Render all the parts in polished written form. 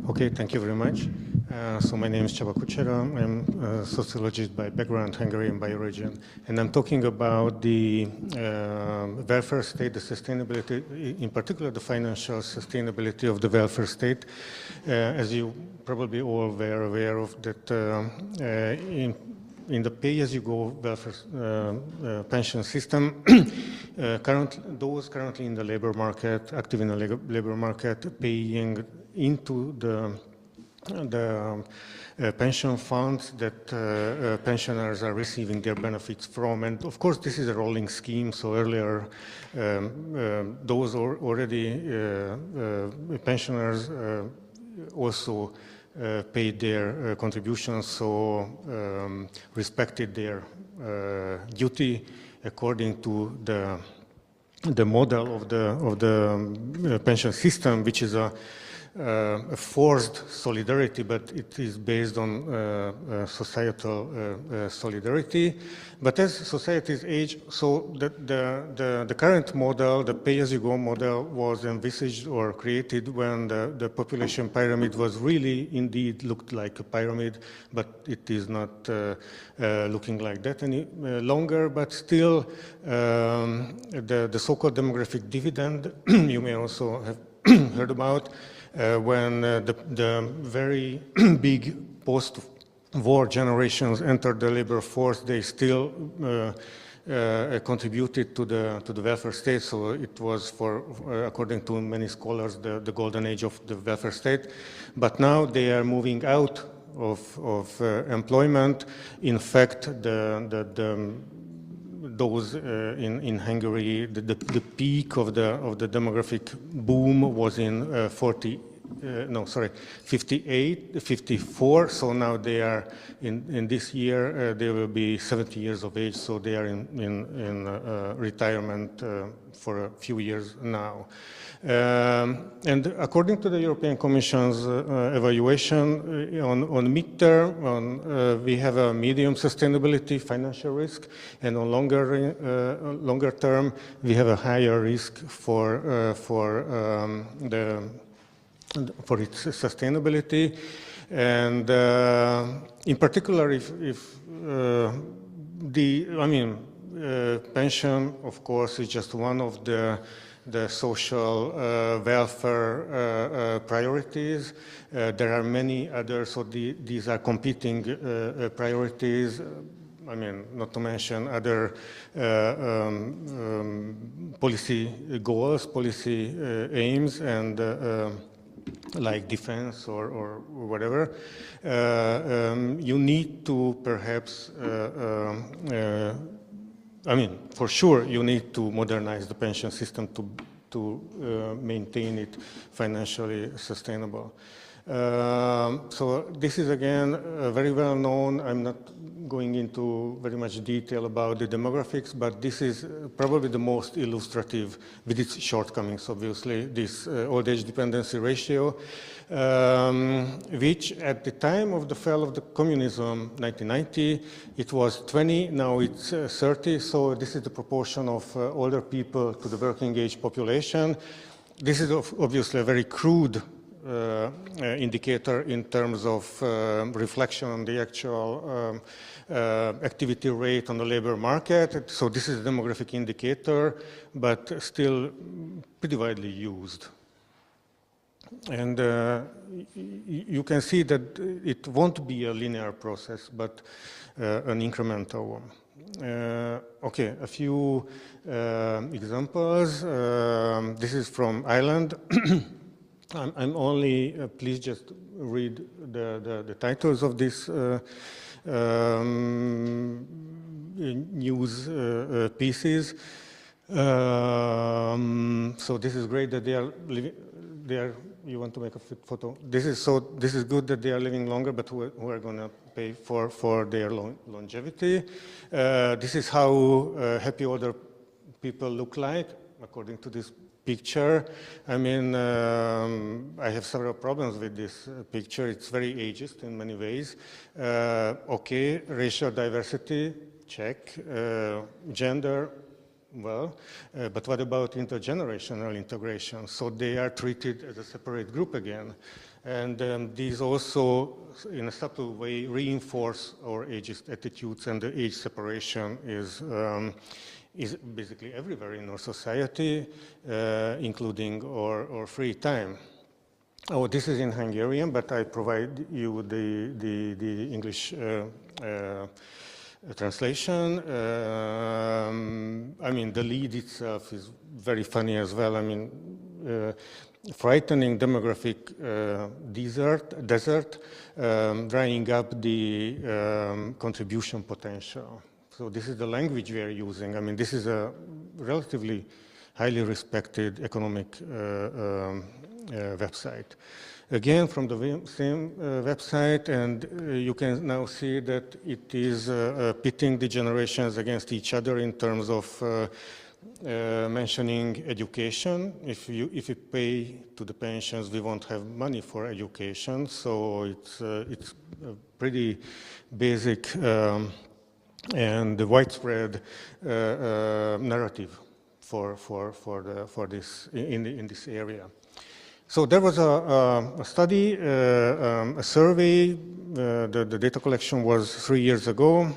Okay, thank you very much. So my name is Csaba Kucsera. I'm a sociologist by background, Hungarian by origin, and I'm talking about the welfare state, the sustainability, in particular the financial sustainability of the welfare state. As you probably all were aware of that in the pay-as-you-go welfare pension system, those currently in the labor market, active in the labor market, paying into the pension funds that pensioners are receiving their benefits from. And of course, this is a rolling scheme. So earlier, those already pensioners also paid their contributions, so respected their duty according to the model of the pension system, which is a forced solidarity, but it is based on societal solidarity. But as societies age, so the current model, the pay-as-you-go model, was envisaged or created when the population pyramid was really indeed looked like a pyramid, but it is not looking like that any longer. But still, the so-called demographic dividend, you may also have heard about, when the very big post-war generations entered the labor force, they still contributed to the welfare state. So it was, according to many scholars, the golden age of the welfare state. But now they are moving out of employment. In fact, those in Hungary, the peak of the demographic boom was in 54. So now they are in this year they will be 70 years of age. So they are in retirement for a few years now. And according to the European Commission's evaluation on midterm, we have a medium sustainability financial risk, and on longer term, we have a higher risk for its sustainability. And in particular, if pension, of course, is just one of the social welfare priorities. There are many others, so these are competing priorities. I mean, not to mention other policy goals, policy aims, and like defense or whatever. You need to perhaps for sure, you need to modernize the pension system to maintain it financially sustainable. So this is again very well known. I'm not going into very much detail about the demographics, but this is probably the most illustrative, with its shortcomings, obviously, this old age dependency ratio, which at the time of the fall of the communism, 1990, it was 20, now it's 30, so this is the proportion of older people to the working age population. This is obviously a very crude indicator in terms of reflection on the actual activity rate on the labor market. So this is a demographic indicator, but still pretty widely used. And you can see that it won't be a linear process, but an incremental one. Okay, a few examples. This is from Ireland. I'm only, please just read the titles of these news pieces. So this is great that they are living, you want to make a photo? This is good that they are living longer, but who are going to pay for their longevity? This is how happy older people look like, according to this picture. I mean, I have several problems with this picture. It's very ageist in many ways. Okay, racial diversity, check. Gender, well, but what about intergenerational integration? So they are treated as a separate group again. And these also, in a subtle way, reinforce our ageist attitudes, and the age separation is basically everywhere in our society, including our free time. Oh, this is in Hungarian, but I provide you the English translation. I mean, the lead itself is very funny as well. I mean, frightening demographic desert, drying up the contribution potential. So this is the language we are using. I mean, this is a relatively highly respected economic website. Again, from the same website, and you can now see that it is pitting the generations against each other in terms of mentioning education. If you pay to the pensions, we won't have money for education. So it's a pretty basic and widespread narrative for this in this area. So there was a study, a survey. The data collection was 3 years ago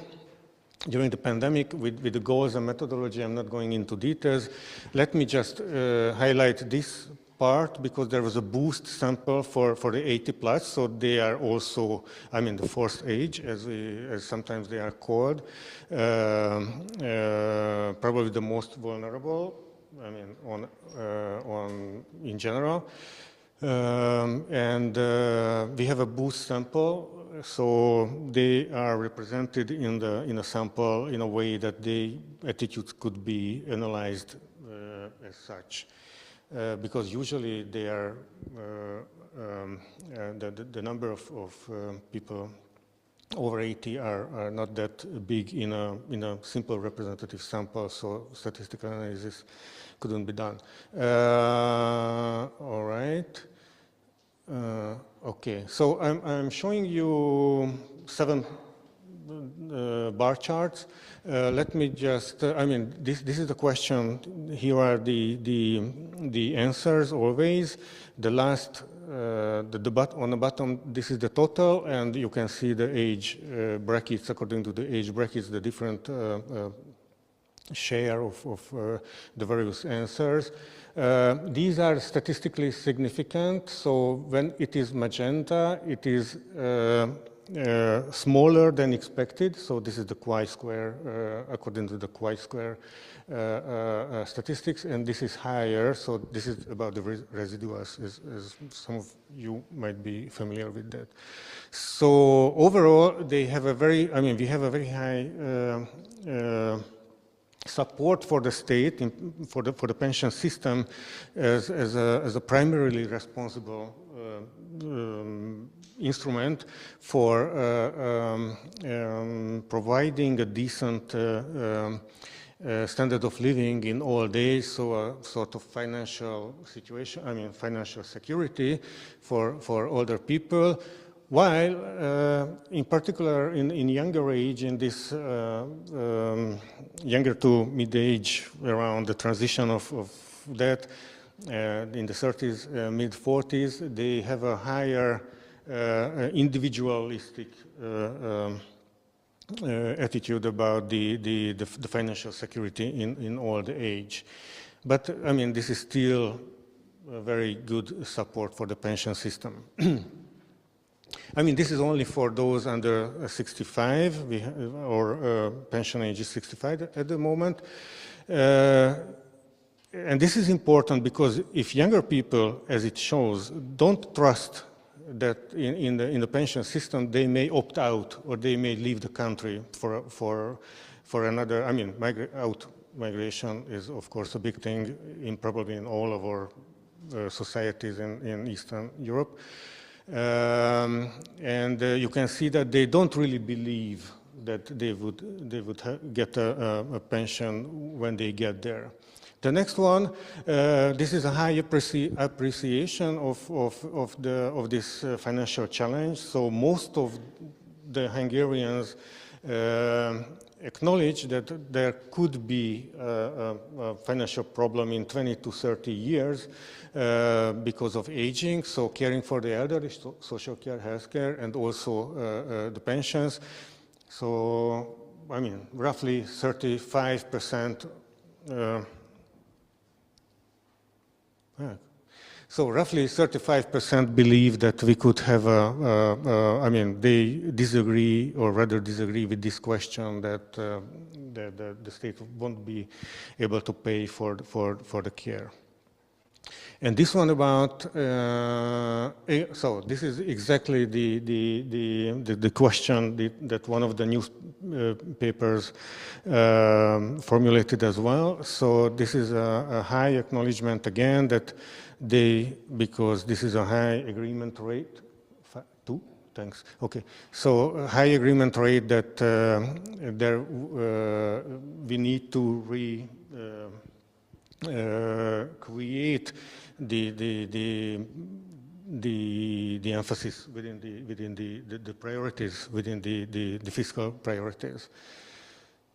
during the pandemic with the goals and methodology. I'm not going into details. Let me just highlight this part because there was a boost sample for the 80 plus. So they are also, I mean, the forced age, as sometimes they are called, probably the most vulnerable. I mean, in general, and we have a boost sample, so they are represented in a sample in a way that the attitudes could be analyzed as such, because usually they are the number of people over 80 are not that big in a simple representative sample, so statistical analysis couldn't be done. All right. Okay, so I'm showing you 7 bar charts. Let me just, I mean, this is the question. Here are the answers always. The last, on the bottom, this is the total, and you can see the age brackets. According to the age brackets, the different share of the various answers. These are statistically significant, so when it is magenta, it is smaller than expected, so this is the chi-square, according to the chi-square statistics, and this is higher, so this is about the residuals, as some of you might be familiar with that. So overall, they have a very, I mean, we have a very high support for the state, for the pension system as a primarily responsible instrument for providing a decent standard of living in all days, so a sort of financial situation, I mean financial security for older people, while in particular in younger age, in this younger to mid-age, around the transition of that, in the 30s, mid-40s, they have a higher individualistic attitude about the financial security in old age. But I mean, this is still a very good support for the pension system. I mean, this is only for those under 65, or pension age is 65 at the moment. And this is important because if younger people, as it shows, don't trust that in the pension system, they may opt out or they may leave the country for another. I mean, migration is of course a big thing probably in all of our societies in Eastern Europe. And you can see that they don't really believe that they would get a pension when they get there. The next one, this is a high appreciation of this financial challenge. So most of the Hungarians acknowledge that there could be a financial problem in 20 to 30 years because of aging, so caring for the elderly, social care, healthcare, and also the pensions. So, I mean, roughly 35%. So roughly 35% believe that we could have I mean, they disagree, or rather disagree with this question that the state won't be able to pay for the care. And this one about, so this is exactly the question that one of the newspapers formulated as well. So this is a high acknowledgement again that because this is a high agreement rate, thanks, okay. So a high agreement rate that we need to create the emphasis within the priorities, within the fiscal priorities.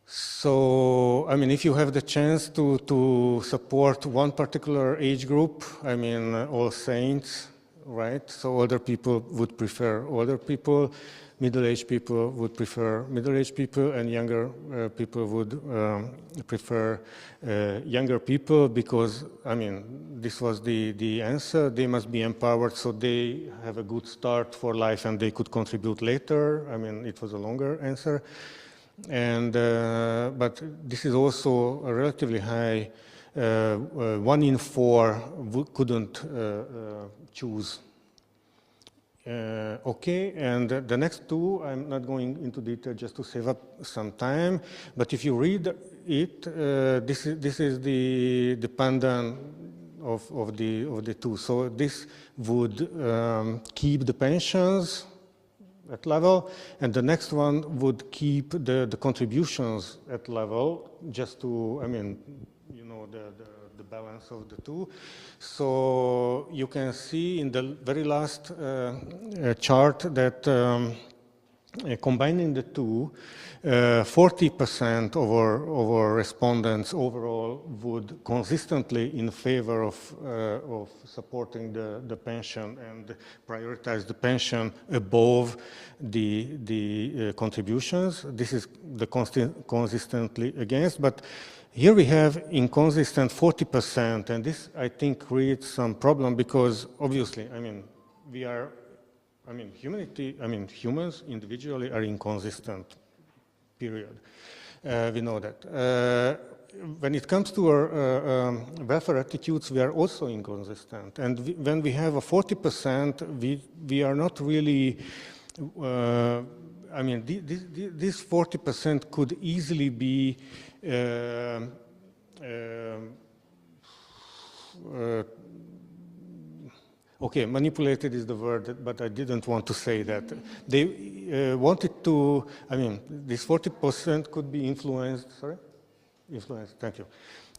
So, I mean, if you have the chance to support one particular age group, I mean, All Saints, right? So older people would prefer older people, middle-aged people would prefer middle-aged people, and younger people would prefer younger people because, I mean, this was the answer. They must be empowered so they have a good start for life and they could contribute later. I mean, it was a longer answer. And, but this is also a relatively high, 1 in 4 couldn't choose. Okay, and the next two, I'm not going into detail just to save up some time, but if you read it, this is the pandan of the two. So this would keep the pensions at level, and the next one would keep the contributions at level, just to, I mean, you know, the balance of the two. So you can see in the very last chart that combining the two, 40% of our respondents overall would consistently in favor of supporting the pension and prioritize the pension above the contributions. This is the consistently against, but here we have inconsistent 40%, and this, I think, creates some problem because obviously, I mean, humans individually are inconsistent, period. We know that. When it comes to our welfare attitudes, we are also inconsistent. And when we have a 40%, we are not really, I mean, this 40% could easily be okay, manipulated is the word, but I didn't want to say that. They wanted to, I mean, this 40% could be influenced, sorry? Influenced, thank you.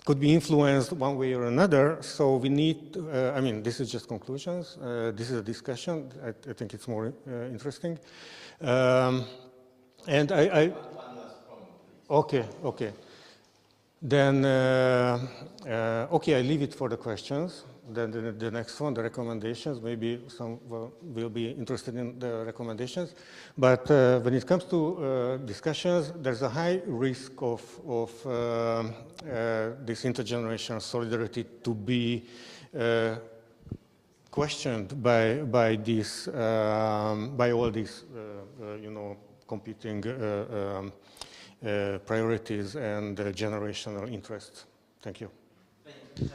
Could be influenced one way or another, so we need, I mean, this is just conclusions. This is a discussion. I think it's more interesting. And One last comment, please. Okay. Then, okay, I leave it for the questions. Then the next one, the recommendations, maybe some will be interested in the recommendations. But when it comes to discussions, there's a high risk of this intergenerational solidarity to be questioned by all these, you know, competing priorities and generational interests. Thank you. Thank you.